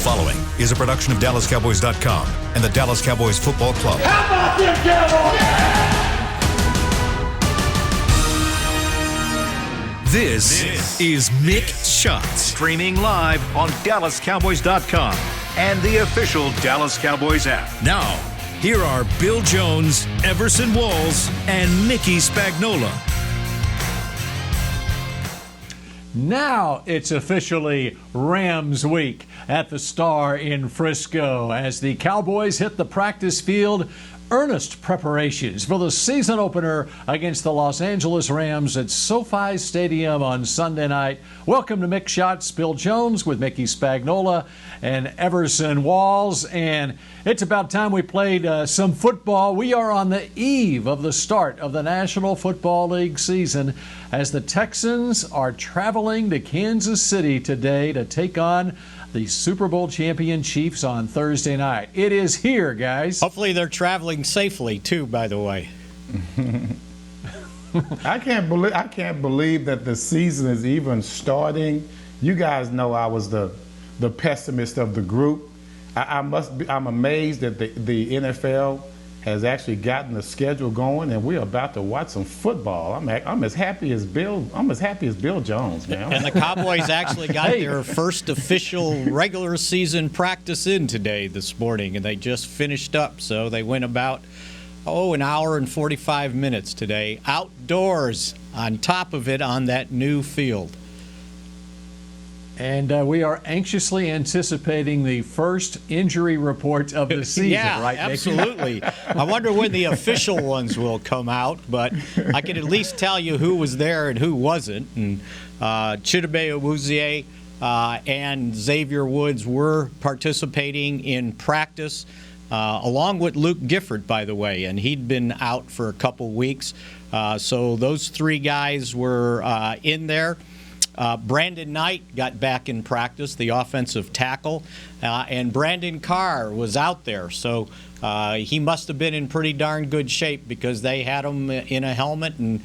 following is a production of DallasCowboys.com and the Dallas Cowboys Football Club. How about them Cowboys? This is Mick Shots. Streaming live on DallasCowboys.com and the official Dallas Cowboys app. Now, here are Bill Jones, Everson Walls, and Mickey Spagnola. Now it's officially Rams week at the Star in Frisco as the Cowboys hit the practice field. Earnest preparations for the season opener against the Los Angeles Rams at SoFi Stadium on Sunday night. Welcome to Mick Shots. Bill Jones with Mickey Spagnola and Everson Walls. And it's about time we played some football. We are on the eve of the start of the National Football League season as the Texans are traveling to Kansas City today to take on the Super Bowl champion Chiefs on Thursday night. It is here, guys. Hopefully they're traveling safely, too, by the way. I can't believe that the season is even starting. You guys know I was the pessimist of the group. I'm amazed that the NFL has actually gotten the schedule going, and we're about to watch some football. I'm as happy as Bill Jones, man. And the Cowboys actually got their first official regular season practice in today this morning, and they just finished up. So they went about an hour and 45 minutes today outdoors. On top of it, on that new field. And we are anxiously anticipating the first injury report of the season, right, Mickey? Absolutely. I wonder when the official ones will come out, but I can at least tell you who was there and who wasn't. And Chidobe Awuzie and Xavier Woods were participating in practice, along with Luke Gifford, by the way, and he'd been out for a couple weeks. So those three guys were in there. Brandon Knight got back in practice, the offensive tackle, and Brandon Carr was out there. So he must have been in pretty darn good shape because they had him in a helmet, and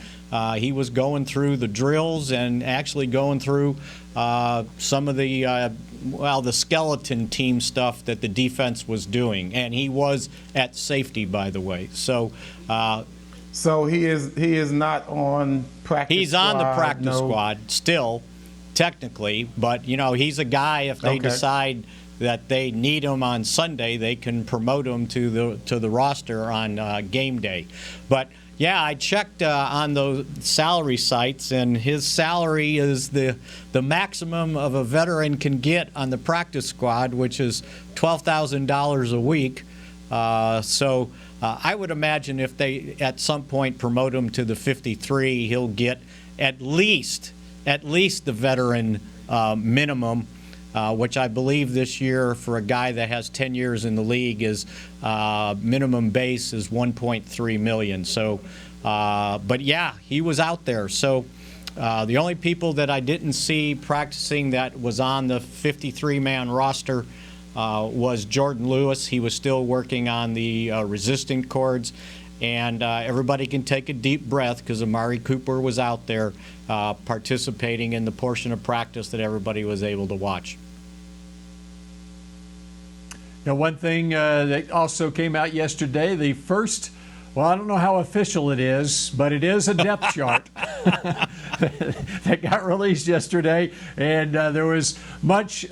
he was going through the drills and actually going through some of the skeleton team stuff that the defense was doing. And he was at safety, by the way. So he is not on practice. He's on the practice squad still, technically, but he's a guy. If they decide that they need him on Sunday, they can promote him to the roster on game day. But yeah, I checked on those salary sites, and his salary is the maximum of a veteran can get on the practice squad, which is $12,000 a week. So I would imagine if they at some point promote him to the 53, he'll get at least the veteran minimum, which I believe this year for a guy that has 10 years in the league is minimum base is $1.3 million. So, but yeah, he was out there. So the only people that I didn't see practicing that was on the 53-man roster was Jordan Lewis. He was still working on the resistant cords. And everybody can take a deep breath because Amari Cooper was out there participating in the portion of practice that everybody was able to watch. Now, one thing that also came out yesterday, the first, well, I don't know how official it is, but it is a depth chart that got released yesterday. And there was much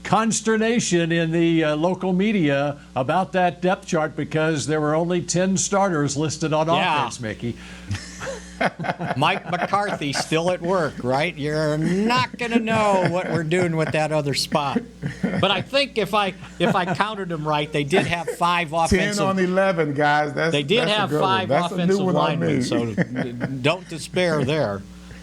consternation in the local media about that depth chart because there were only 10 starters listed on offense, Mickey. Mike McCarthy still at work, right? You're not going to know what we're doing with that other spot. But I think if I counted them right, they did have 5 offensive. 10 on 11, guys. They did have 5 offensive linemen, so don't despair there.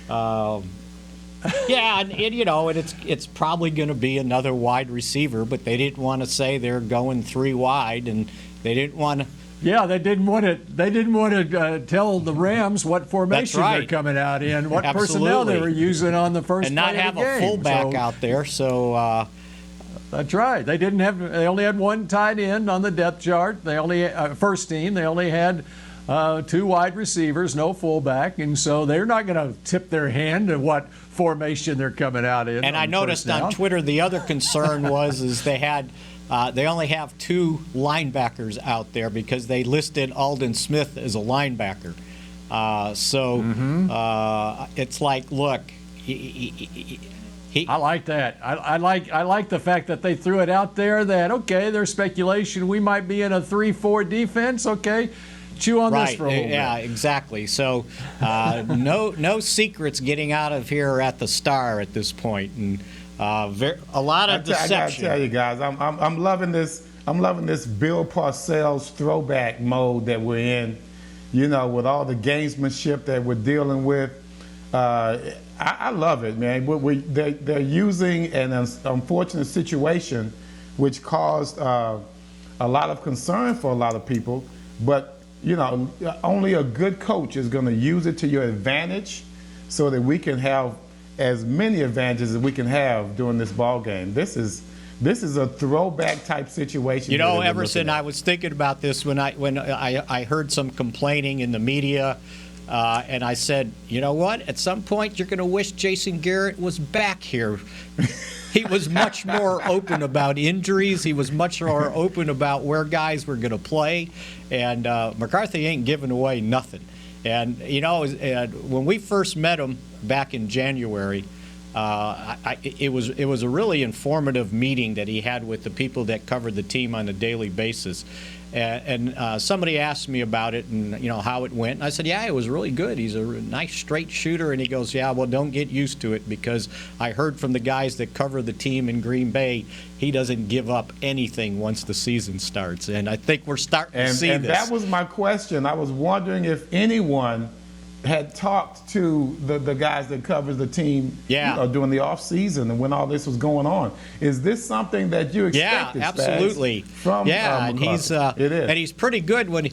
Yeah, and it's probably going to be another wide receiver, but they didn't want to say they're going 3 wide, and they didn't want to. Yeah, they didn't want to tell the Rams what formation they're coming out in, what personnel they were using on the first and play not have of the game. a fullback out there. So that's right. They only had one tight end on the depth chart. They only first team. They only had two wide receivers, no fullback, and so they're not going to tip their hand to what formation they're coming out in. And I noticed on Twitter the other concern was they only have two linebackers out there because they listed Aldon Smith as a linebacker. It's like, look, I like that. I like the fact that they threw it out there that, okay, there's speculation we might be in a 3-4 defense. Okay, chew on this for a little bit. Yeah, exactly. So no secrets getting out of here at the Star at this point, and a lot of deception. I gotta tell you guys, I'm loving this. I'm loving this Bill Parcells throwback mode that we're in. You know, with all the gamesmanship that we're dealing with. I love it, man. They're using an unfortunate situation which caused a lot of concern for a lot of people, but you know, only a good coach is going to use it to your advantage so that we can have as many advantages as we can have during this ball game. This is a throwback type situation. You know, Everson, I was thinking about this when I heard some complaining in the media. And I said, you know what? At some point, you're going to wish Jason Garrett was back here. He was much more open about injuries. He was much more open about where guys were going to play. And McCarthy ain't giving away nothing. And, you know, when we first met him back in January, it was a really informative meeting that he had with the people that covered the team on a daily basis. And somebody asked me about it and, you know, how it went. And I said, yeah, it was really good. He's a nice straight shooter. And he goes, yeah, well, don't get used to it because I heard from the guys that cover the team in Green Bay, he doesn't give up anything once the season starts. And I think we're starting to see this. And that was my question. I was wondering if anyone had talked to the guys that covers the team during the off season and when all this was going on. Is this something that you expected? Yeah, absolutely. From and he's pretty good when he,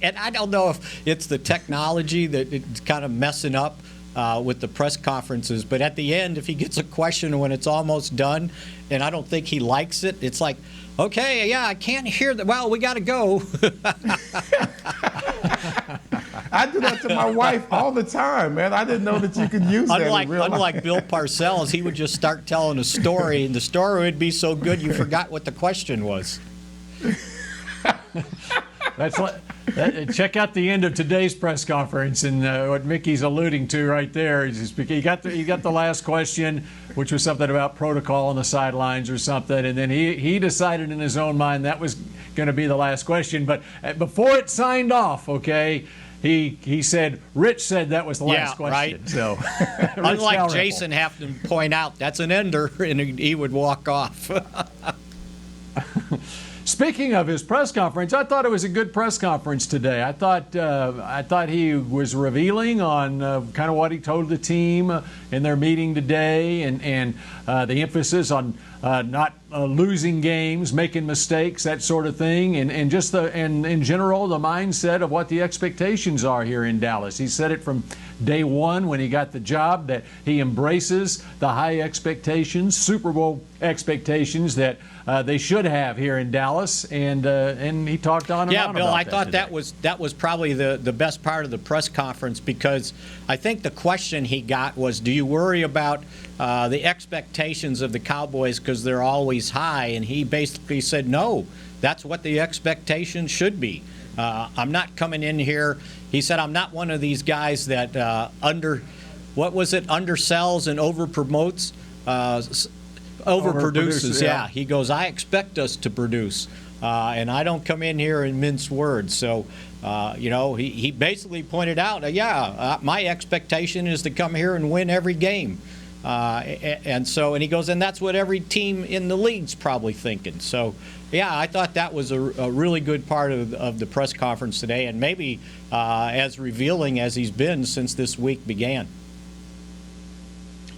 and I don't know if it's the technology that it's kind of messing up with the press conferences, but at the end, if he gets a question when it's almost done, and I don't think he likes it, it's like, okay, yeah, I can't hear that. Well, we got to go. I do that to my wife all the time, man. I didn't know that you could use that in real life. Unlike Bill Parcells, he would just start telling a story, and the story would be so good you forgot what the question was. Check out the end of today's press conference and what Mickey's alluding to right there. He got the last question, which was something about protocol on the sidelines or something, and then he decided in his own mind that was going to be the last question. But before it signed off, okay, he said, Rich said that was the last question. Right. So, unlike Jason having to point out that's an ender, and he would walk off. Speaking of his press conference, I thought it was a good press conference today. I thought he was revealing on kind of what he told the team in their meeting today, and the emphasis on not losing games, making mistakes, that sort of thing, and just in general the mindset of what the expectations are here in Dallas. He said it from day one when he got the job that he embraces the high expectations, Super Bowl expectations that they should have here in Dallas, and he talked on and on about that. Yeah, Bill, I thought today. that was probably the best part of the press conference, because I think the question he got was, do you worry about the expectations of the Cowboys because they're always high? And he basically said, no, that's what the expectations should be. I'm not coming in here. He said, I'm not one of these guys that undersells and overpromotes. Overproduces, yeah. He goes, I expect us to produce, and I don't come in here and mince words. So, he basically pointed out, my expectation is to come here and win every game. And he goes, and that's what every team in the league's probably thinking. So, yeah, I thought that was a really good part of the press conference today, and maybe as revealing as he's been since this week began.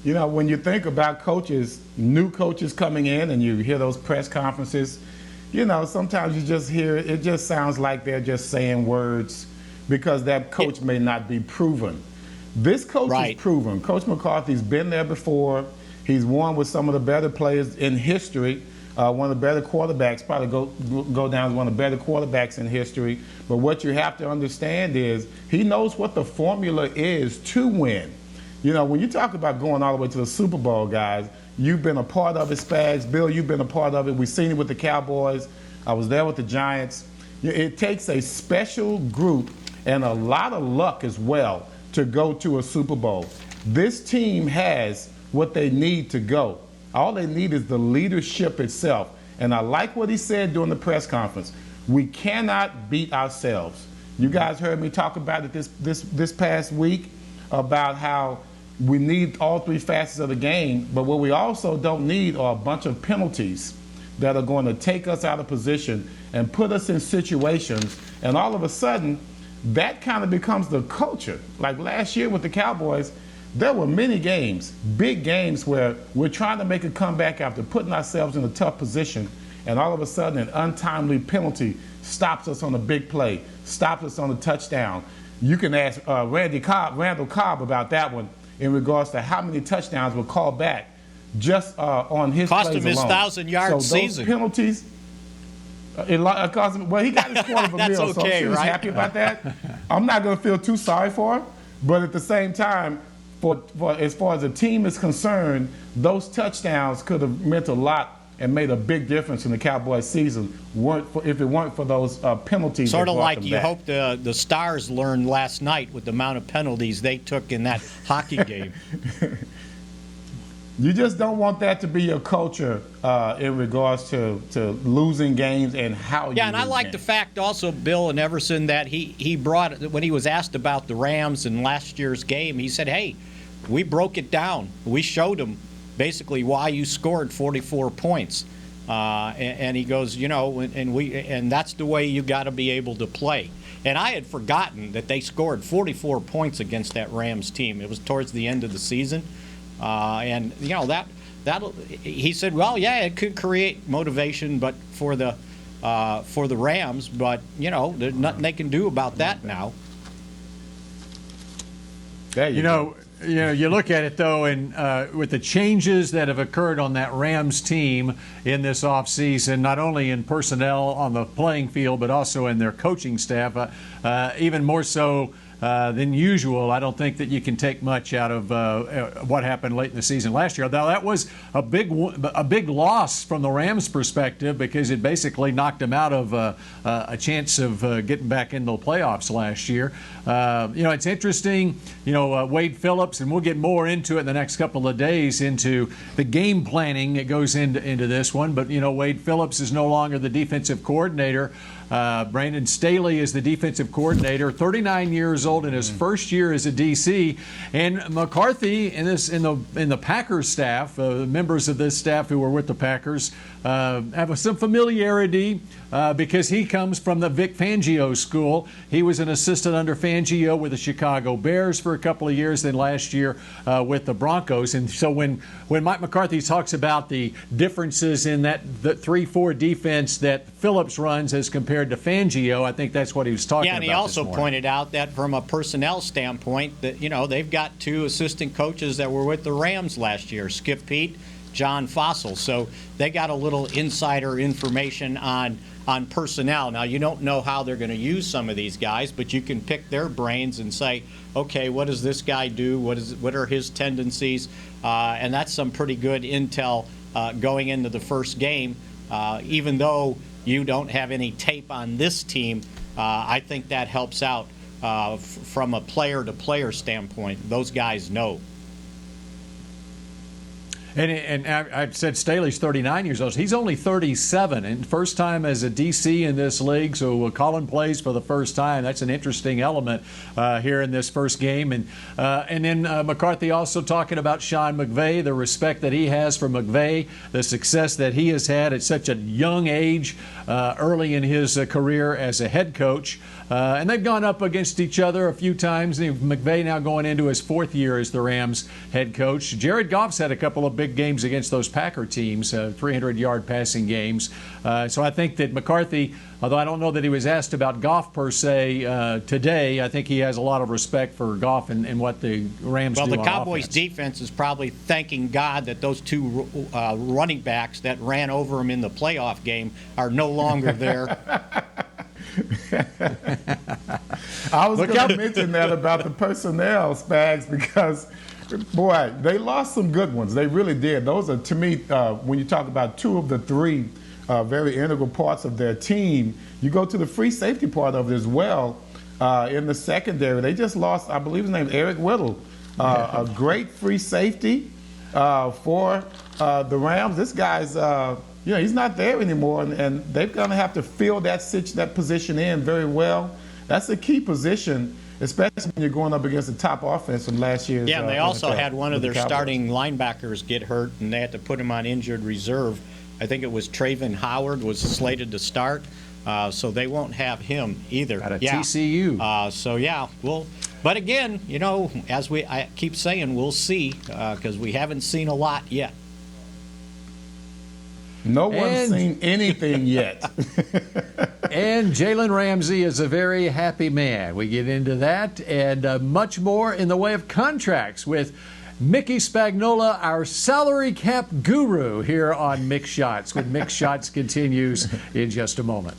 You know, when you think about coaches, new coaches coming in, and you hear those press conferences, you know, sometimes you just hear, it just sounds like they're just saying words because that coach may not be proven. This coach is proven. Coach McCarthy's been there before. He's won with some of the better players in history one of the better quarterbacks, probably go down as one of the better quarterbacks in history. But what you have to understand is he knows what the formula is to win. You know, when you talk about going all the way to the Super Bowl, guys, you've been a part of it, Spags. Bill, you've been a part of it. We've seen it with the Cowboys. I was there with the Giants. It takes a special group and a lot of luck as well to go to a Super Bowl. This team has what they need to go. All they need is the leadership itself. And I like what he said during the press conference. We cannot beat ourselves. You guys heard me talk about it this past week about how we need all three facets of the game, but what we also don't need are a bunch of penalties that are going to take us out of position and put us in situations, and all of a sudden, that kind of becomes the culture. Like last year with the Cowboys, there were many games, big games, where we're trying to make a comeback after putting ourselves in a tough position, and all of a sudden an untimely penalty stops us on a big play, stops us on a touchdown. You can ask Randall Cobb about that one in regards to how many touchdowns were called back just on his plays alone. Cost him his 1,000-yard season. Those penalties, it cost him, well, he got his quarter of a That's meal, okay, so I'm sure he's right? happy about that. I'm not going to feel too sorry for him, but at the same time, for as far as the team is concerned, those touchdowns could have meant a lot and made a big difference in the Cowboys season if it weren't for those penalties. Sort that of brought like them you back. hope the Stars learned last night with the amount of penalties they took in that hockey game. You just don't want that to be your culture in regards to losing games and how you Yeah, and I lose like games. the fact also, Bill and Everson, that he brought, when he was asked about the Rams in last year's game, he said, hey, we broke it down. We showed them basically why you scored 44 points. And he goes, you know, and that's the way you got to be able to play. And I had forgotten that they scored 44 points against that Rams team. It was towards the end of the season. And, you know, that he said, well, yeah, it could create motivation, but for the Rams, but, you know, there's nothing they can do about that now. There you go. You look at it, though, and with the changes that have occurred on that Rams team in this offseason, not only in personnel on the playing field, but also in their coaching staff, even more so than usual, I don't think that you can take much out of what happened late in the season last year. Now, that was a big loss from the Rams' perspective because it basically knocked them out of a chance of getting back into the playoffs last year. It's interesting, Wade Phillips, and we'll get more into it in the next couple of days, into the game planning that goes into this one. But, Wade Phillips is no longer the defensive coordinator. Brandon Staley is the defensive coordinator, 39 years old in his first year as a DC, and McCarthy in the Packers staff, members of this staff who were with the Packers, have some familiarity because he comes from the Vic Fangio school. He was an assistant under Fangio with the Chicago Bears for a couple of years, then last year with the Broncos. And so when Mike McCarthy talks about the differences in the 3-4 defense that Phillips runs as compared to Fangio, I think that's what he was talking about. Yeah, and he also pointed out that from a personnel standpoint that, they've got two assistant coaches that were with the Rams last year, Skip Peete, John Fossil. So they got a little insider information on personnel. Now, you don't know how they're going to use some of these guys, but you can pick their brains and say, okay, what does this guy do? What are his tendencies? And that's some pretty good intel going into the first game. Even though you don't have any tape on this team, I think that helps out from a player-to-player standpoint. Those guys know. And I said Staley's 39 years old. He's only 37, and first time as a DC in this league. So Colin plays for the first time. That's an interesting element here in this first game. And then McCarthy also talking about Sean McVay, the respect that he has for McVay, the success that he has had at such a young age, early in his career as a head coach. And they've gone up against each other a few times. McVay now going into his 4th year as the Rams head coach. Jared Goff's had a couple of big games against those Packer teams, 300-yard passing games. So I think that McCarthy, although I don't know that he was asked about Goff per se today, I think he has a lot of respect for Goff and what the Rams do on offense. Well, the Cowboys' defense is probably thanking God that those two running backs that ran over him in the playoff game are no longer there. I was going to mention that about the personnel, Spags, because, boy, they lost some good ones. They really did. Those are, to me, when you talk about 2 of the 3 very integral parts of their team, you go to the free safety part of it as well. In the secondary, they just lost, I believe his name is Eric Whittle, a great free safety for the Rams. This guy's... he's not there anymore, and they're going to have to fill that position in very well. That's a key position, especially when you're going up against the top offense from last year's. Yeah, and they also NFL had one of their Cowboys. starting linebackers get hurt, and they had to put him on injured reserve. I think it was Trayvon Howard was slated to start, so they won't have him either. At a TCU. But again, as I keep saying, we'll see, because we haven't seen a lot yet. No one's seen anything yet. And Jalen Ramsey is a very happy man. We get into that and much more in the way of contracts with Mickey Spagnola, our salary cap guru, here on Mick Shots. When Mick Shots continues in just a moment.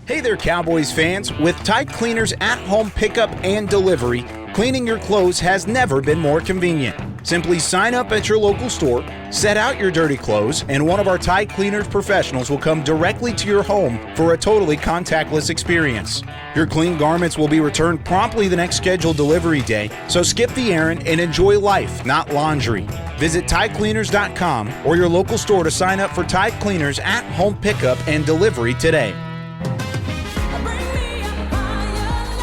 Hey there, Cowboys fans. With Tide Cleaners at-home pickup and delivery, cleaning your clothes has never been more convenient. Simply sign up at your local store, set out your dirty clothes, and one of our Tide Cleaners professionals will come directly to your home for a totally contactless experience. Your clean garments will be returned promptly the next scheduled delivery day, so skip the errand and enjoy life, not laundry. Visit TideCleaners.com or your local store to sign up for Tide Cleaners at-home pickup and delivery today.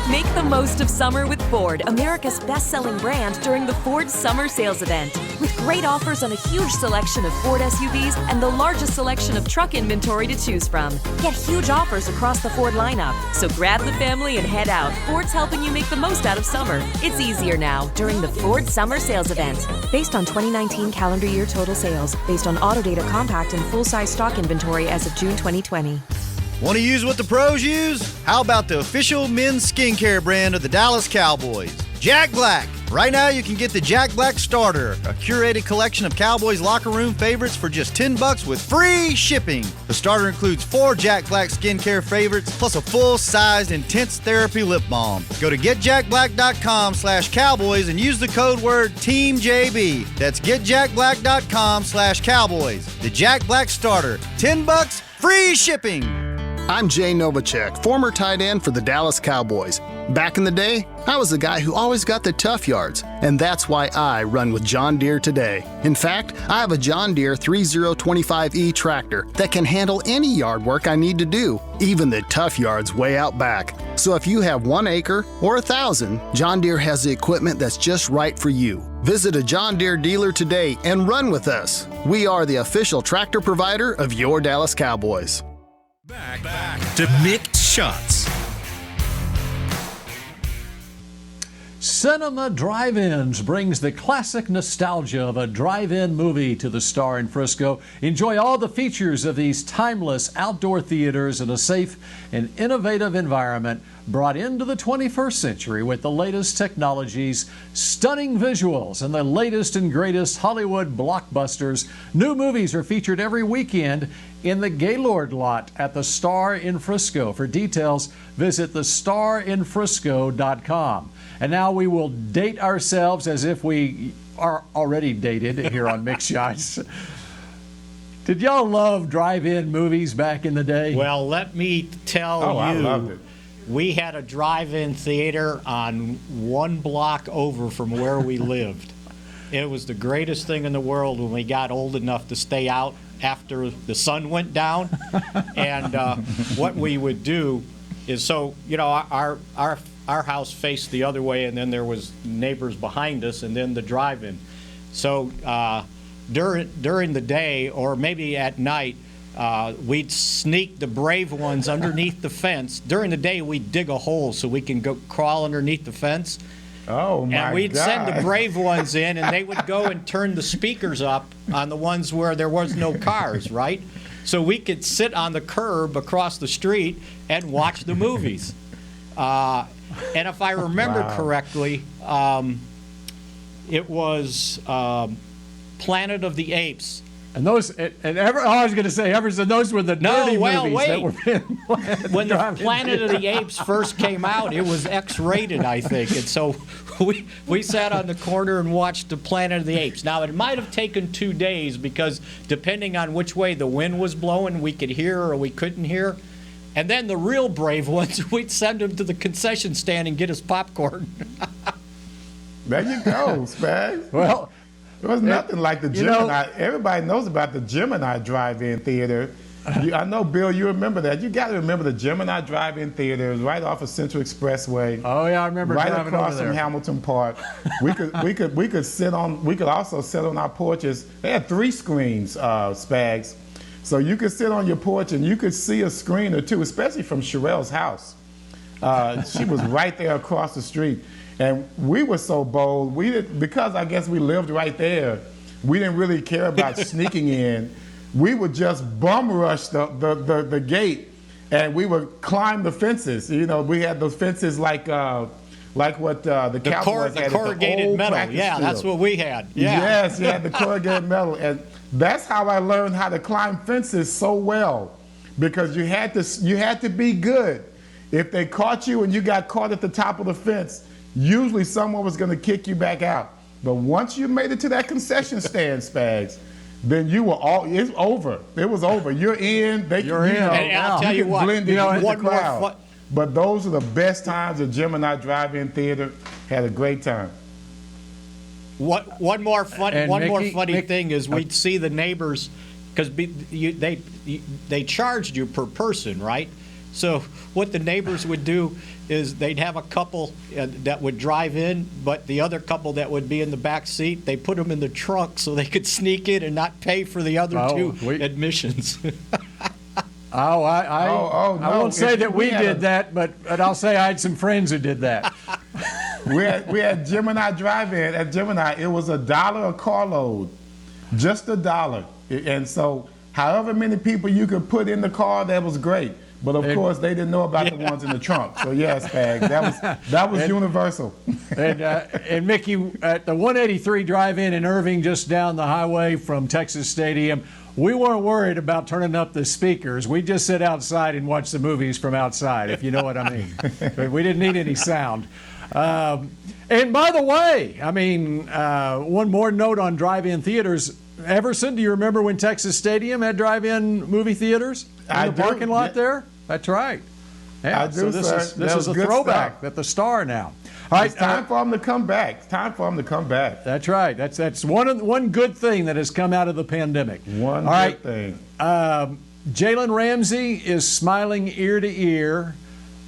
Make the most of summer with Ford, America's best-selling brand, during the Ford Summer Sales Event. With great offers on a huge selection of Ford SUVs and the largest selection of truck inventory to choose from. Get huge offers across the Ford lineup. So grab the family and head out. Ford's helping you make the most out of summer. It's easier now during the Ford Summer Sales Event. Based on 2019 calendar year total sales. Based on Autodata compact and full-size stock inventory as of June 2020. Want to use what the pros use? How about the official men's skincare brand of the Dallas Cowboys, Jack Black? Right now you can get the Jack Black Starter, a curated collection of Cowboys locker room favorites for just $10 with free shipping. The starter includes 4 Jack Black skincare favorites plus a full-sized intense therapy lip balm. Go to getjackblack.com/Cowboys and use the code word TEAMJB. That's getjackblack.com/Cowboys. The Jack Black Starter, $10, free shipping. I'm Jay Novacek, former tight end for the Dallas Cowboys. Back in the day, I was the guy who always got the tough yards, and that's why I run with John Deere today. In fact, I have a John Deere 3025E tractor that can handle any yard work I need to do, even the tough yards way out back. So if you have 1 acre or 1,000, John Deere has the equipment that's just right for you. Visit a John Deere dealer today and run with us. We are the official tractor provider of your Dallas Cowboys. Back to Mick Shots. Cinema Drive-Ins brings the classic nostalgia of a drive-in movie to the Star in Frisco. Enjoy all the features of these timeless outdoor theaters in a safe and innovative environment brought into the 21st century with the latest technologies, stunning visuals, and the latest and greatest Hollywood blockbusters. New movies are featured every weekend in the Gaylord lot at the Star in Frisco. For details, visit thestarinfrisco.com. And now we will date ourselves as if we are already dated here on Mick Shots. Did y'all love drive-in movies back in the day? Well, let me tell you, I loved it. We had a drive-in theater on 1 block over from where we lived. It was the greatest thing in the world when we got old enough to stay out after the sun went down. And what we would do is, our house faced the other way, and then there was neighbors behind us, and then the drive-in. So during the day, or maybe at night, we'd sneak the brave ones underneath the fence. During the day, we'd dig a hole so we can go crawl underneath the fence. Oh, my God. And we'd send the brave ones in, and they would go and turn the speakers up on the ones where there was no cars, right? So we could sit on the curb across the street and watch the movies. And if I remember correctly, it was Planet of the Apes. And those, I was going to say, Everson, those were the dirty movies that were being planned. When the Planet of the Apes first came out, it was X-rated, I think, and so we sat on the corner and watched the Planet of the Apes. Now, it might have taken 2 days because depending on which way the wind was blowing, we could hear or we couldn't hear. And then the real brave ones, we'd send them to the concession stand and get us popcorn. There you go, Spags. Well, there was nothing like the Gemini. Everybody knows about the Gemini Drive-In Theater. I know, Bill, you remember that. You got to remember the Gemini Drive-In Theater. It was right off of Central Expressway. Oh yeah, I remember right driving across over there. from Hamilton Park. We could sit on. We could also sit on our porches. They had 3 screens, Spags, so you could sit on your porch and you could see a screen or two, especially from Sherelle's house. She was right there across the street. And we were so bold, because I guess we lived right there, we didn't really care about sneaking in. We would just bum rush the gate, and we would climb the fences. You know, we had those fences like what the Cowboys had. The corrugated metal, yeah, that's what we had. Yeah. Yes, yeah, the corrugated metal. And that's how I learned how to climb fences so well, because you had to be good. If they caught you and you got caught at the top of the fence, usually someone was going to kick you back out. But once you made it to that concession stand, Spags, then it's over. It was over. You're in. You're in. And I'll tell you what, blend in with the crowd. But those are the best times at Gemini Drive-In Theater. Had a great time. One more funny thing is we'd see the neighbors, because they charged you per person, right? So what the neighbors would do is they'd have a couple that would drive in, but the other couple that would be in the back seat, they put them in the trunk so they could sneak in and not pay for the other two admissions. I won't say that we did that, but I'll say I had some friends who did that. we had Gemini Drive-In. At Gemini, it was $1 a carload, just $1. And so however many people you could put in the car, that was great. But of course, they didn't know about the ones in the trunk. So yes, Spag, that was universal. And Mickey, at the 183 Drive-In in Irving, just down the highway from Texas Stadium, we weren't worried about turning up the speakers. We just sit outside and watch the movies from outside, if you know what I mean. We didn't need any sound. And by the way, I mean, one more note on drive-in theaters. Everson, do you remember when Texas Stadium had drive-in movie theaters in the parking lot there? That's right. Yeah, I do, so this is a throwback at the Star now. All right, it's time for them to come back. It's time for them to come back. That's right. That's one good thing that has come out of the pandemic. One good thing. Jalen Ramsey is smiling ear to ear.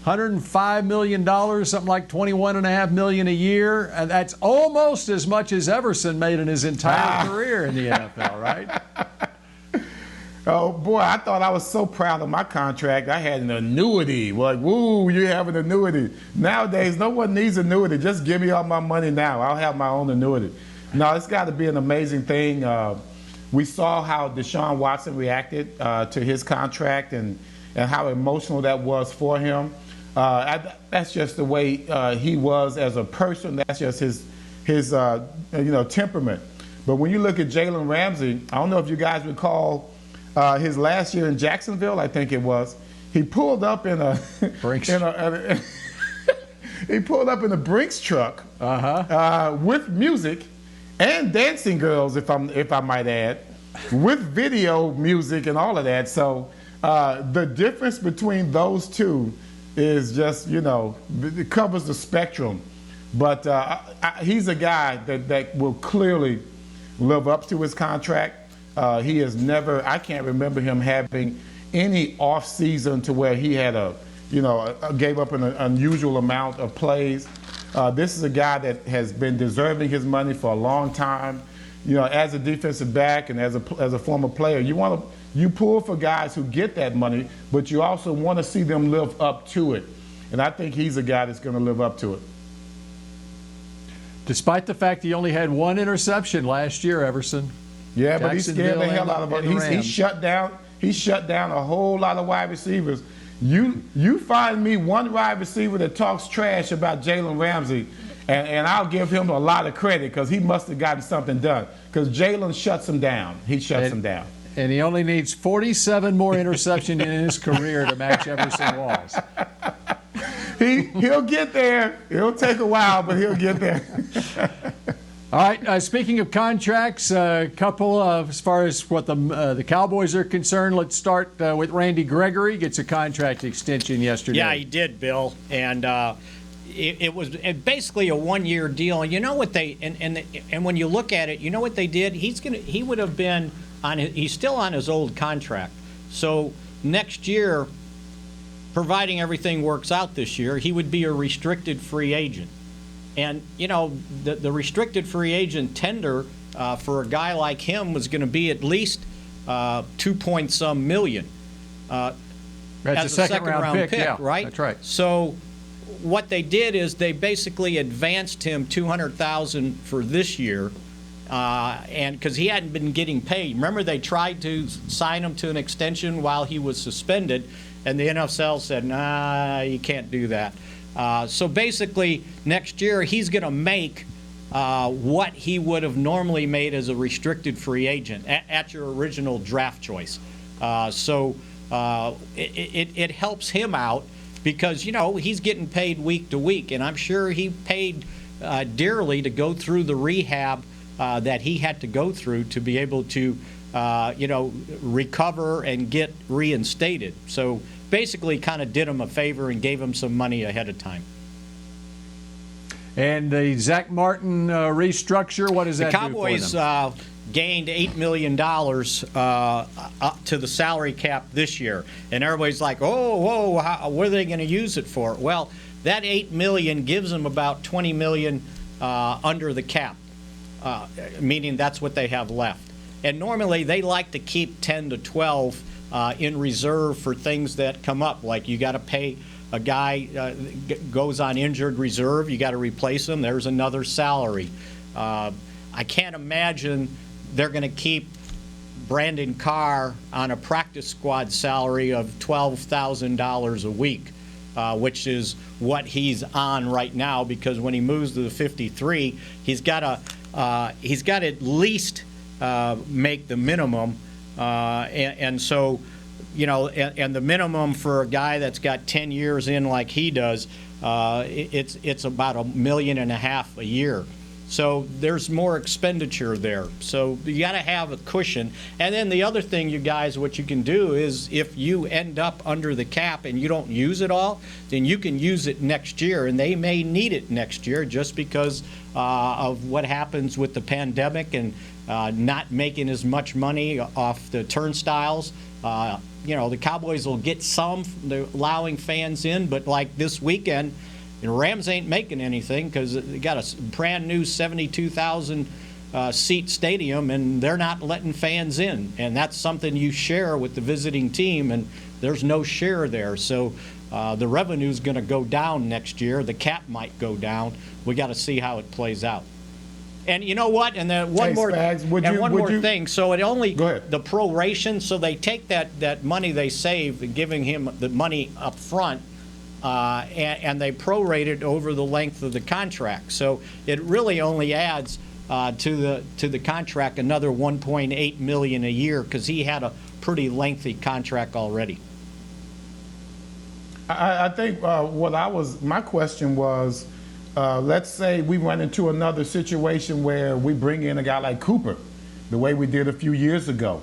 $105 million, something like $21.5 million a year. And that's almost as much as Everson made in his entire career in the NFL, right? Oh, boy, I thought I was so proud of my contract. I had an annuity. Like, woo, you have an annuity. Nowadays, no one needs annuity. Just give me all my money now. I'll have my own annuity. No, it's got to be an amazing thing. We saw how Deshaun Watson reacted to his contract and how emotional that was for him. That's just the way he was as a person. That's just his temperament. But when you look at Jalen Ramsey, I don't know if you guys recall his last year in Jacksonville, I think it was. He pulled up in a he pulled up in a Brinks truck with music and dancing girls, if I might add, with video music and all of that. So the difference between those two is just, it covers the spectrum. But he's a guy that will clearly live up to his contract. He has never, I can't remember him having any off season to where he had gave up an unusual amount of plays. This is a guy that has been deserving his money for a long time. You know, as a defensive back and as a former player, you pull for guys who get that money, but you also want to see them live up to it. And I think he's a guy that's going to live up to it. Despite the fact he only had one interception last year, Everson. Yeah, but he scared the hell out of him. He shut down a whole lot of wide receivers. You find me one wide receiver that talks trash about Jalen Ramsey, and I'll give him a lot of credit because he must have gotten something done. Because Jalen shuts him down. He shuts him down. And he only needs 47 more interceptions in his career to match Everson Walls. He'll get there. It'll take a while, but he'll get there. All right. Speaking of contracts, a couple of, as far as what the Cowboys are concerned, let's start with Randy Gregory. Gets a contract extension yesterday. Yeah, he did, Bill, and it was basically a one-year deal. And you know what they and when you look at it, you know what they did. He would have been he's still on his old contract. So next year, providing everything works out this year, he would be a restricted free agent. And, you know, the restricted free agent tender for a guy like him was going to be at least $2-point-some million. That's a second round pick, yeah, right? That's right. So what they did is they basically advanced him $200,000 for this year, and because he hadn't been getting paid. Remember, they tried to sign him to an extension while he was suspended, and the NFL said, nah, you can't do that. So basically, next year, he's going to make what he would have normally made as a restricted free agent at your original draft choice. So it helps him out because, you know, he's getting paid week to week, and I'm sure he paid dearly to go through the rehab that he had to go through to be able to, you know, recover and get reinstated. So basically kind of did him a favor and gave him some money ahead of time. And the Zach Martin restructure, what does that do for them? The Cowboys gained $8 million up to the salary cap this year. And everybody's like, what are they going to use it for? Well, that $8 million gives them about $20 million under the cap, meaning that's what they have left. And normally they like to keep 10 to 12 in reserve for things that come up, like you got to pay a guy goes on injured reserve, you got to replace him, there's another salary. I can't imagine they're going to keep Brandon Carr on a practice squad salary of $12,000 a week, which is what he's on right now, because when he moves to the 53, he's got to at least make the minimum. And so, you know, and the minimum for a guy that's got 10 years in like he does, it's about $1.5 million a year. So there's more expenditure there. So you got to have a cushion. And then the other thing, you guys, what you can do is if you end up under the cap and you don't use it all, then you can use it next year. And they may need it next year just because of what happens with the pandemic and not making as much money off the turnstiles. You know, the Cowboys will get some, they're allowing fans in, but like this weekend, you know, Rams ain't making anything because they got a brand new 72,000 seat stadium and they're not letting fans in. And that's something you share with the visiting team, and there's no share there. So the revenue's going to go down next year. The cap might go down. We got to see how it plays out. And you know what? And then one more thing. So it only the proration. So they take that money they save, giving him the money up front, and they prorate it over the length of the contract. So it really only adds to the contract another $1.8 million a year because he had a pretty lengthy contract already. I think my question was. Let's say we run into another situation where we bring in a guy like Cooper, the way we did a few years ago.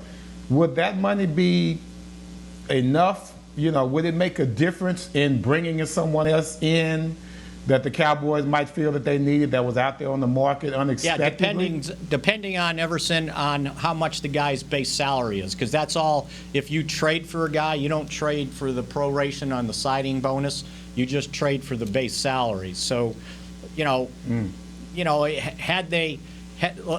Would that money be enough? You know, would it make a difference in bringing someone else in that the Cowboys might feel that they needed that was out there on the market unexpectedly? Yeah, depending on Everson on how much the guy's base salary is, because that's all. If you trade for a guy, you don't trade for the proration on the signing bonus. You just trade for the base salary. So had they,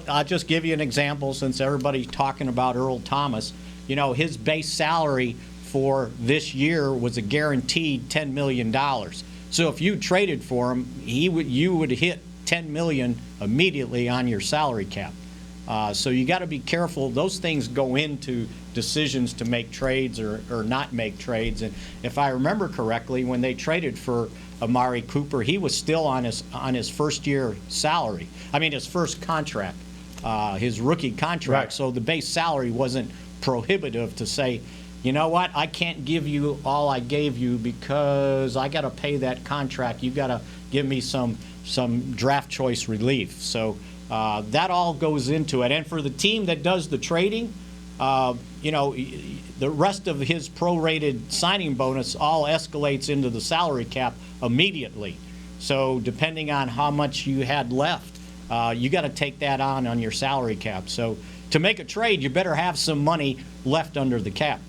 I'll just give you an example since everybody's talking about Earl Thomas. His base salary for this year was a guaranteed $10 million. So if you traded for him, you would hit $10 million immediately on your salary cap. So you got to be careful. Those things go into decisions to make trades or not make trades. And if I remember correctly, when they traded for Amari Cooper, he was still on his first year salary. I mean, his first contract, his rookie contract. Right. So the base salary wasn't prohibitive to say, you know what, I can't give you all I gave you because I got to pay that contract. You got to give me some draft choice relief. So that all goes into it. And for the team that does the trading, the rest of his prorated signing bonus all escalates into the salary cap immediately. So depending on how much you had left, you got to take that on your salary cap. So to make a trade, you better have some money left under the cap.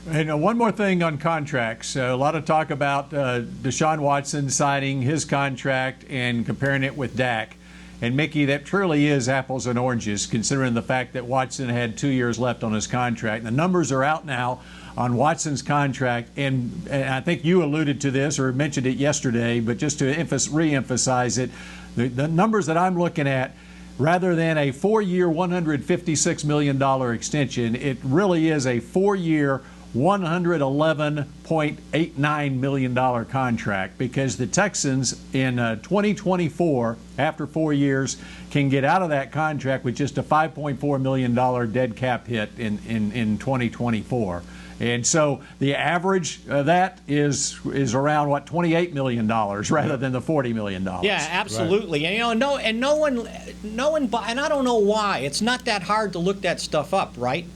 And one more thing on contracts. A lot of talk about Deshaun Watson signing his contract and comparing it with Dak. And Mickey, that truly is apples and oranges, considering the fact that Watson had 2 years left on his contract. The numbers are out now on Watson's contract, and I think you alluded to this or mentioned it yesterday, but just to re-emphasize it, the numbers that I'm looking at, rather than a 4-year, $156 million extension, it really is a 4-year, $111.89 million contract, because the Texans in 2024, after 4 years, can get out of that contract with just a $5.4 million dead cap hit in 2024. And so the average of that is around $28 million rather than the $40 million. Yeah, absolutely. Right. And no one, and I don't know why. It's not that hard to look that stuff up, right?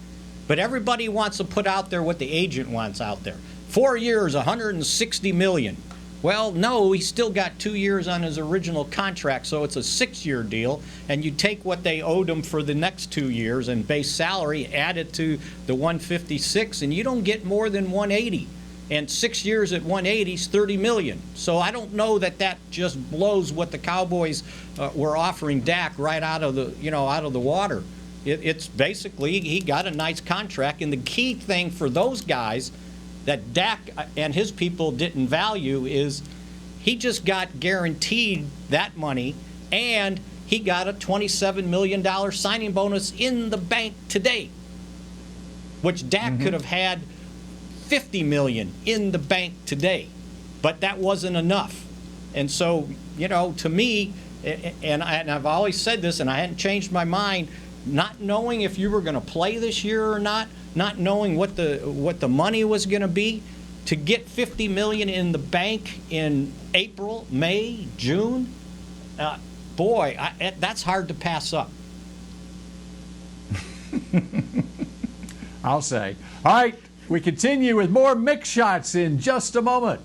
But everybody wants to put out there what the agent wants out there. 4 years, $160 million. Well, no, he's still got 2 years on his original contract, so it's a 6-year deal. And you take what they owed him for the next 2 years and base salary, add it to the 156, and you don't get more than 180. And 6 years at 180 is $30 million. So I don't know that just blows what the Cowboys were offering Dak right out of the water. It's basically he got a nice contract, and the key thing for those guys that Dak and his people didn't value is he just got guaranteed that money, and he got a $27 million signing bonus in the bank today, which Dak could have had $50 million in the bank today, but that wasn't enough. And so, to me, and I've always said this, and I hadn't changed my mind, not knowing if you were going to play this year or not knowing what the money was going to be, to get $50 million in the bank in April, May, June, that's hard to pass up. I'll say. All right, we continue with more Mick Shots in just a moment.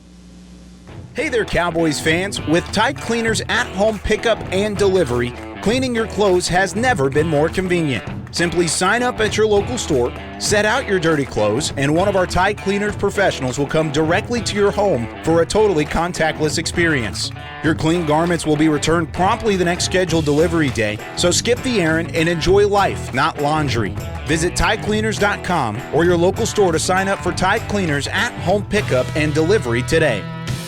Hey there, Cowboys fans. With Tide Cleaners at-home pickup and delivery, cleaning your clothes has never been more convenient. Simply sign up at your local store, set out your dirty clothes, and one of our Tide Cleaners professionals will come directly to your home for a totally contactless experience. Your clean garments will be returned promptly the next scheduled delivery day, so skip the errand and enjoy life, not laundry. Visit TideCleaners.com or your local store to sign up for Tide Cleaners at-home pickup and delivery today.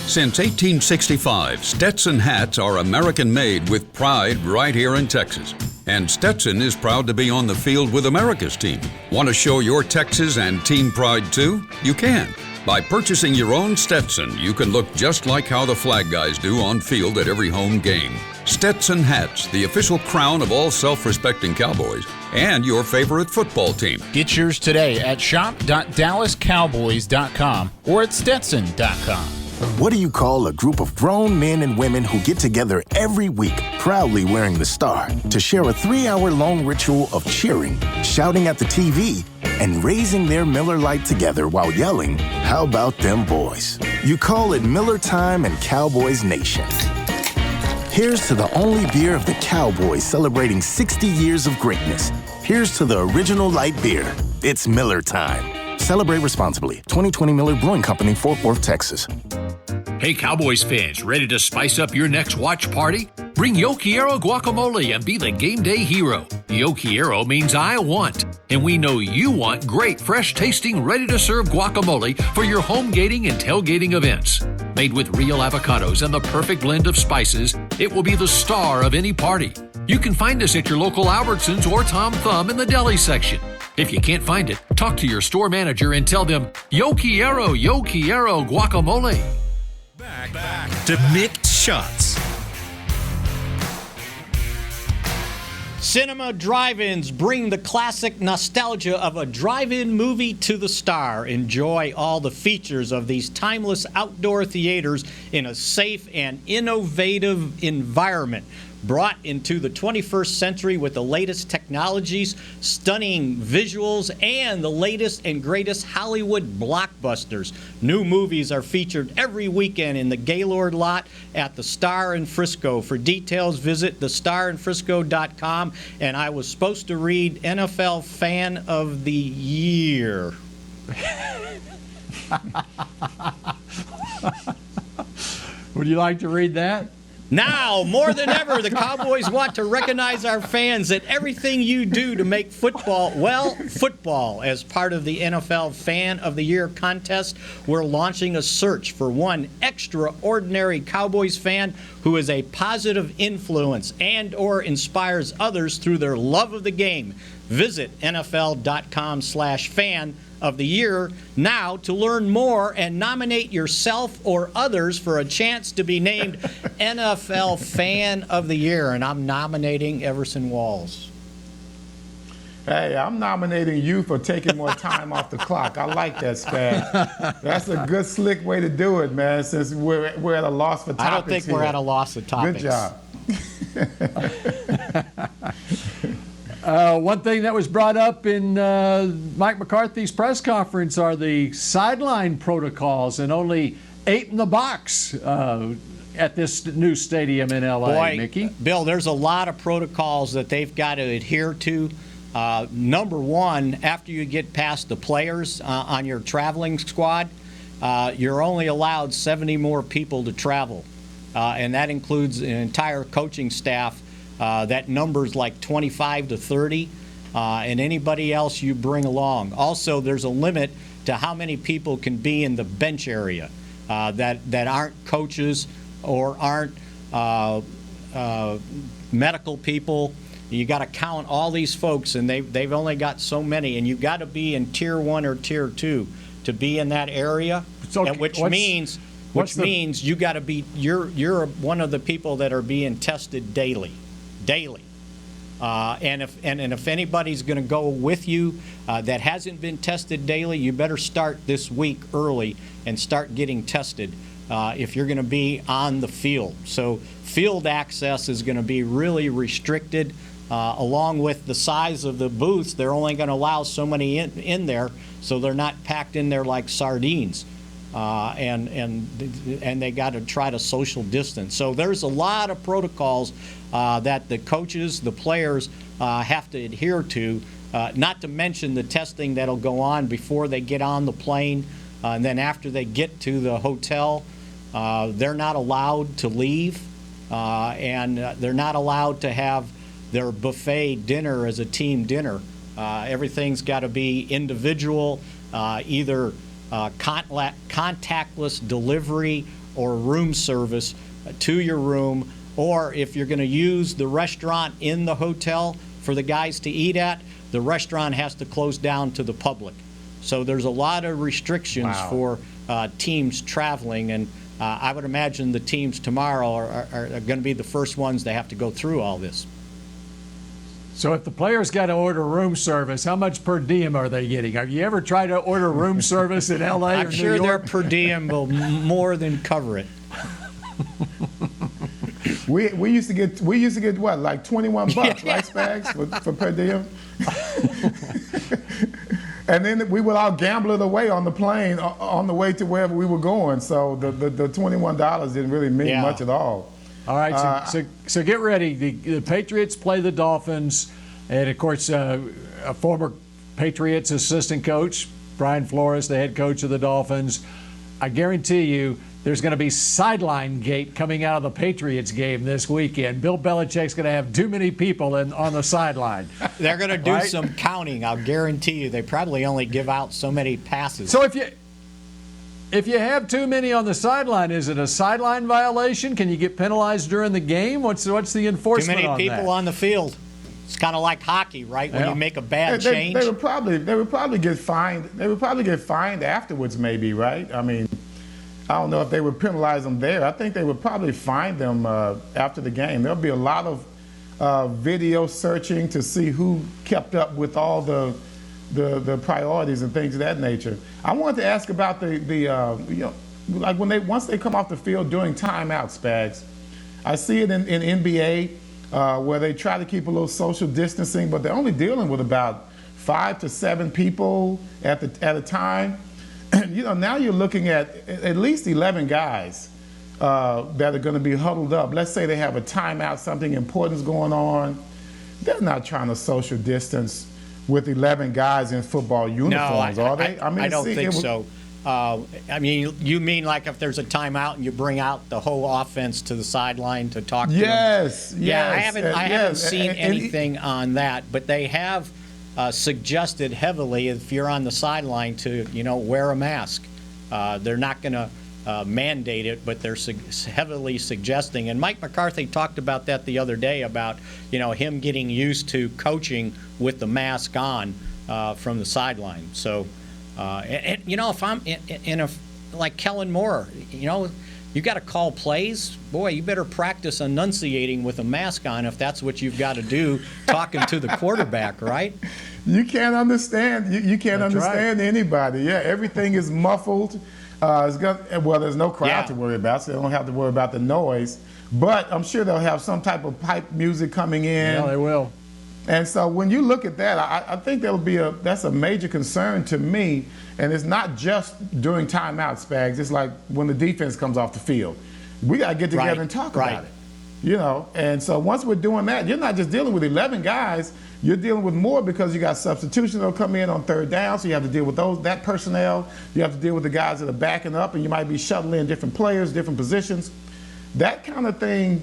Since 1865, Stetson hats are American-made with pride right here in Texas. And Stetson is proud to be on the field with America's team. Want to show your Texas and team pride too? You can. By purchasing your own Stetson, you can look just like how the flag guys do on field at every home game. Stetson hats, the official crown of all self-respecting Cowboys, and your favorite football team. Get yours today at shop.dallascowboys.com or at stetson.com. What do you call a group of grown men and women who get together every week, proudly wearing the star, to share a 3-hour-long ritual of cheering, shouting at the TV, and raising their Miller Lite together while yelling, "How about them boys?" You call it Miller Time and Cowboys Nation. Here's to the only beer of the Cowboys celebrating 60 years of greatness. Here's to the original light beer. It's Miller Time. Celebrate responsibly. 2020 Miller Brewing Company, Fort Worth, Texas. Hey, Cowboys fans, ready to spice up your next watch party? Bring Yo Quiero guacamole and be the game day hero. Yo Quiero means I want, and we know you want great, fresh-tasting, ready-to-serve guacamole for your home gating and tailgating events. Made with real avocados and the perfect blend of spices, it will be the star of any party. You can find us at your local Albertsons or Tom Thumb in the deli section. If you can't find it, talk to your store manager and tell them, Yo Quiero guacamole. Back to Mick Shots. Cinema drive-ins bring the classic nostalgia of a drive-in movie to the star. Enjoy all the features of these timeless outdoor theaters in a safe and innovative environment. Brought into the 21st century with the latest technologies, stunning visuals, and the latest and greatest Hollywood blockbusters. New movies are featured every weekend in the Gaylord lot at the Star in Frisco. For details, visit thestarinfrisco.com. And I was supposed to read NFL Fan of the Year. Would you like to read that? Now, more than ever, the Cowboys want to recognize our fans at everything you do to make football, well, football. As part of the NFL Fan of the Year contest, we're launching a search for one extraordinary Cowboys fan who is a positive influence and or inspires others through their love of the game. Visit NFL.com/fan of the year now to learn more and nominate yourself or others for a chance to be named NFL Fan of the Year. And I'm nominating Everson Walls. Hey, I'm nominating you for taking more time off the clock. I like that, Spag. That's a good, slick way to do it, man, since we're at a loss for topics. I don't think here. We're at a loss of topics. Good job. One thing that was brought up in Mike McCarthy's press conference are the sideline protocols, and only 8 in the box at this new stadium in L.A. Boy, Mickey? Bill, there's a lot of protocols that they've got to adhere to. Number one, after you get past the players on your traveling squad, you're only allowed 70 more people to travel, and that includes an entire coaching staff. That number's like 25 to 30, and anybody else you bring along. Also, there's a limit to how many people can be in the bench area that aren't coaches or aren't medical people. You got to count all these folks, and they've only got so many, and you've got to be in Tier 1 or Tier 2 to be in that area, which means you got to be you're one of the people that are being tested daily. And if anybody's going to go with you that hasn't been tested daily, you better start this week early and start getting tested if you're going to be on the field. So field access is going to be really restricted. Along with the size of the booths, they're only going to allow so many in there, so they're not packed in there like sardines. And they got to try to social distance. So there's a lot of protocols that the coaches, the players have to adhere to, not to mention the testing that'll go on before they get on the plane. And then after they get to the hotel, they're not allowed to leave, and they're not allowed to have their buffet dinner as a team dinner. Everything's got to be individual, either contactless delivery or room service to your room, or if you're going to use the restaurant in the hotel for the guys to eat at, the restaurant has to close down to the public. So there's a lot of restrictions for teams traveling, and I would imagine the teams tomorrow are going to be the first ones that have to go through all this. So if the players got to order room service, how much per diem are they getting? Have you ever tried to order room service in L.A. or New York? I'm sure their per diem will more than cover it. We used to get what, like $21, right, Spags, for per diem? And then we would all gamble it away on the plane on the way to wherever we were going. So the $21 didn't really mean much at all. All right, so get ready. The Patriots play the Dolphins, and of course, a former Patriots assistant coach, Brian Flores, the head coach of the Dolphins. I guarantee you there's going to be sideline gate coming out of the Patriots game this weekend. Bill Belichick's going to have too many people on the sideline. They're going to do some counting. I'll guarantee you. They probably only give out so many passes. So if you have too many on the sideline, is it a sideline violation? Can you get penalized during the game? What's the enforcement on that? Too many people on the field. It's kind of like hockey, right? When you make a bad change. They would probably get fined. They would probably get fined afterwards, maybe, right? I mean, I don't know if they would penalize them there. I think they would probably fine them after the game. There'll be a lot of video searching to see who kept up with all the priorities and things of that nature. I wanted to ask about like once they come off the field during timeouts, Spags. I see it in NBA where they try to keep a little social distancing, but they're only dealing with about 5 to 7 people at a time. Now you're looking at least 11 guys that are going to be huddled up. Let's say they have a timeout, something important's going on. They're not trying to social distance with 11 guys in football uniforms, are they? I don't think so. I mean, you mean like if there's a timeout and you bring out the whole offense to the sideline to talk to them? Yes. Yeah, I haven't seen anything on that, but they have suggested heavily if you're on the sideline to wear a mask. They're not going to mandate it, but they're heavily suggesting. And Mike McCarthy talked about that the other day about him getting used to coaching with the mask on from the sideline. So, if I'm like Kellen Moore, you got to call plays. Boy, you better practice enunciating with a mask on if that's what you've got to do talking to the quarterback, right? You can't understand. You can't understand anybody. Yeah, everything is muffled. There's no crowd to worry about, so they don't have to worry about the noise. But I'm sure they'll have some type of pipe music coming in. Yeah, they will. And so when you look at that, I think that's a major concern to me. And it's not just during timeout, Spags. It's like when the defense comes off the field. We got to get together and talk about it. And so once we're doing that, you're not just dealing with 11 guys. You're dealing with more because you got substitutions that'll come in on third down, so you have to deal with that personnel. You have to deal with the guys that are backing up, and you might be shuttling different players, different positions. That kind of thing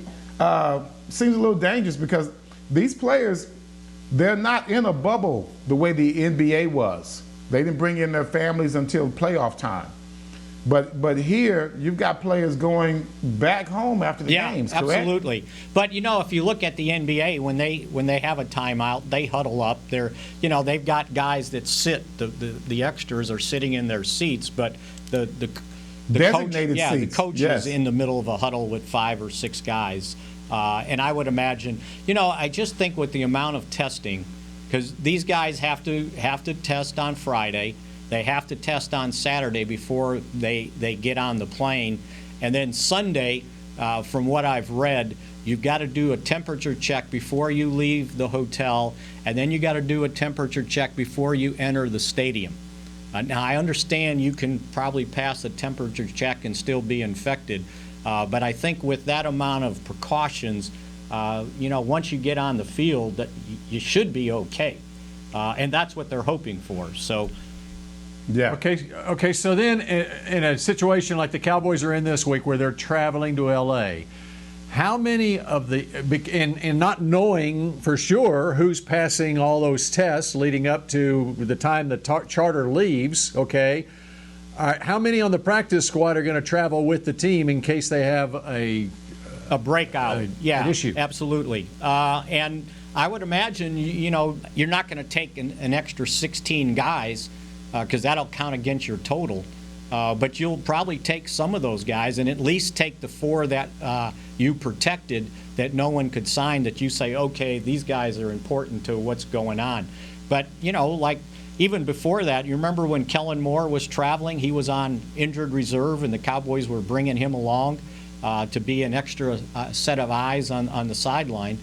seems a little dangerous because these players, they're not in a bubble the way the NBA was. They didn't bring in their families until playoff time. But here, you've got players going back home after the games, correct? Yeah, absolutely. But, if you look at the NBA, when they have a timeout, they huddle up. They've got guys that sit. The extras are sitting in their seats, but the designated coach, seats. The coach is in the middle of a huddle with 5 or 6 guys. And I would imagine, I just think with the amount of testing, because these guys have to test on Friday. They have to test on Saturday before they get on the plane. And then Sunday, from what I've read, you've got to do a temperature check before you leave the hotel, and then you got to do a temperature check before you enter the stadium. Now, I understand you can probably pass a temperature check and still be infected, but I think with that amount of precautions, once you get on the field, that you should be okay. And that's what they're hoping for. So. Yeah. Okay. So then, in a situation like the Cowboys are in this week, where they're traveling to L.A., how many of and not knowing for sure who's passing all those tests leading up to the time the charter leaves? Okay. All right, how many on the practice squad are going to travel with the team in case they have a breakout? An issue. Absolutely. And I would imagine you're not going to take an extra 16 guys. Because that'll count against your total. But you'll probably take some of those guys and at least take the 4 that you protected that no one could sign, that you say, okay, these guys are important to what's going on. But, like even before that, you remember when Kellen Moore was traveling, he was on injured reserve and the Cowboys were bringing him along to be an extra set of eyes on the sideline.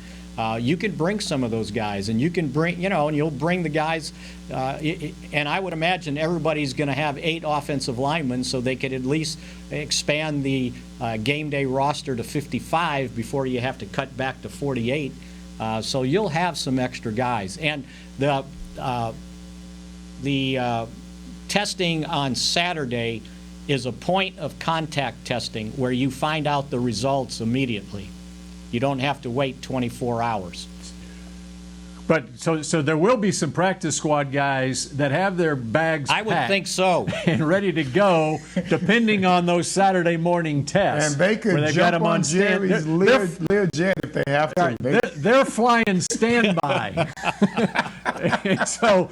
You can bring some of those guys, and you can bring, and you'll bring the guys. And I would imagine everybody's going to have 8 offensive linemen, so they could at least expand the game day roster to 55 before you have to cut back to 48. So you'll have some extra guys. And the testing on Saturday is a point of contact testing where you find out the results immediately. You don't have to wait 24 hours. But so there will be some practice squad guys that have their bags I would packed think so. and ready to go, depending on those Saturday morning tests. And they could jump on Jerry's Learjet if they have to. Right. They're flying standby. And so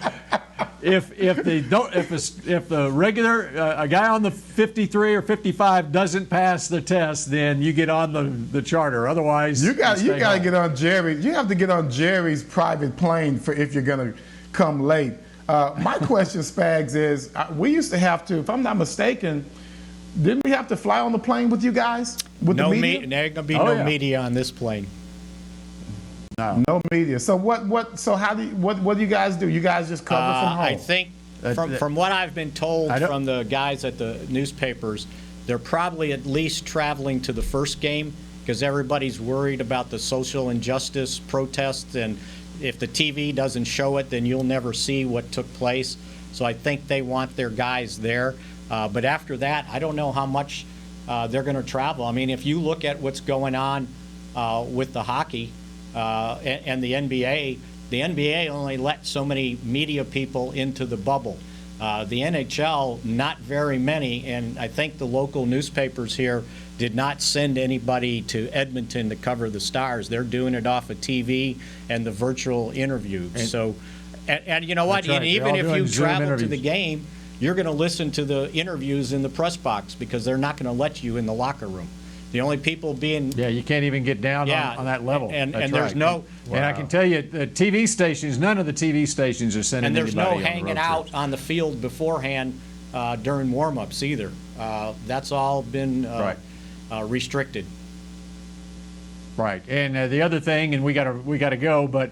if the regular a guy on the 53 or 55 doesn't pass the test, then you get on the charter. Otherwise, you got to get on Jerry. You have to get on Jerry's private plane for if you're going to come late. My question, Spags, is we used to have to, if I'm not mistaken, didn't we have to fly on the plane with you guys? With the media? There's going to be no media on this plane. No media. So what? So how do what do you guys do? You guys just cover from home? I think from what I've been told from the guys at the newspapers, they're probably at least traveling to the first game because everybody's worried about the social injustice protests, and if the TV doesn't show it, then you'll never see what took place. So I think they want their guys there. But after that, I don't know how much they're going to travel. I mean, if you look at what's going on with the hockey and the NBA only let so many media people into the bubble. The NHL, not very many, and I think the local newspapers here did not send anybody to Edmonton to cover the Stars. They're doing it off of TV and the virtual interviews. And you know what? Right. And even if you travel to the game, you're going to listen to the interviews in the press box because they're not going to let you in the locker room. The only people being... Yeah, you can't even get down on that level. And there's no... And I can tell you, the TV stations, none of the TV stations are sending anybody on And there's no hanging out on the field beforehand during warm-ups either. That's all been restricted. Right. And the other thing, and we got to go, but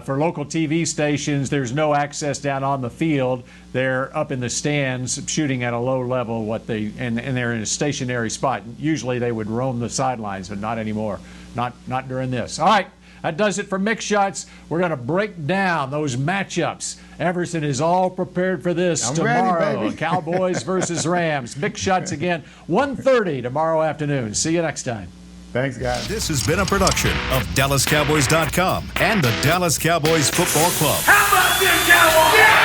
for local TV stations, there's no access down on the field. They're up in the stands shooting at a low level. And they're in a stationary spot. Usually they would roam the sidelines, but not anymore. Not during this. All right. That does it for Mix Shots. We're going to break down those matchups. Everson is all prepared for this tomorrow. Ready, Cowboys versus Rams. Mix Shots again, 1:30 tomorrow afternoon. See you next time. Thanks, guys. This has been a production of DallasCowboys.com and the Dallas Cowboys Football Club. How about this, Cowboys? Yeah!